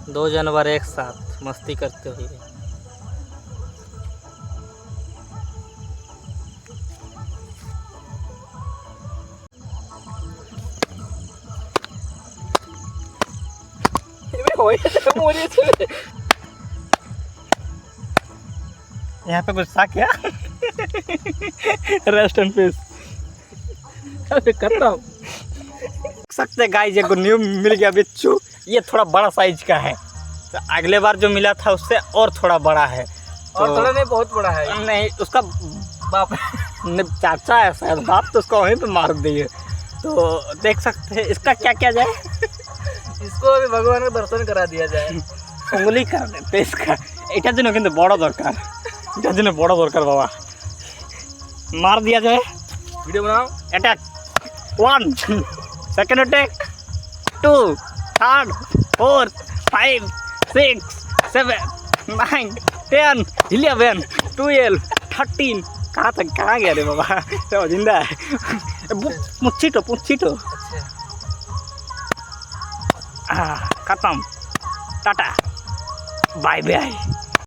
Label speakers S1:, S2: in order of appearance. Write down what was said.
S1: दो जानवर एक साथ मस्ती करते हुए। यहाँ पे कुछ था क्या? रेस्ट एंड पीस करता हूँ। सकते गाइस एक न्यू मिल गया बिच्छू। ये थोड़ा बड़ा साइज का है, तो अगले बार जो मिला था उससे और थोड़ा बड़ा है।
S2: और थोड़ा नहीं, बहुत बड़ा है।
S1: नहीं, उसका बाप चाचा है शायद, बाप तो उसका वहीं पे मार दिए। तो देख सकते हैं इसका क्या किया जाए।
S2: इसको अभी भगवान का दर्शन करा दिया जाए।
S1: उंगली कर देते इसका। এটা জন্য কিন্তু বড় দরকার, এটার জন্য বড় দরকার বাবা। मार दिया जाए।
S2: वीडियो बनाओ।
S1: Attack 1 second attack 2 3 4 5 6 7 9 10 11 12 13। कहाँ तक कहाँ गया रे बाबा? तो जिंदा है। पुच्छीटो खत्म। Tata bye bye.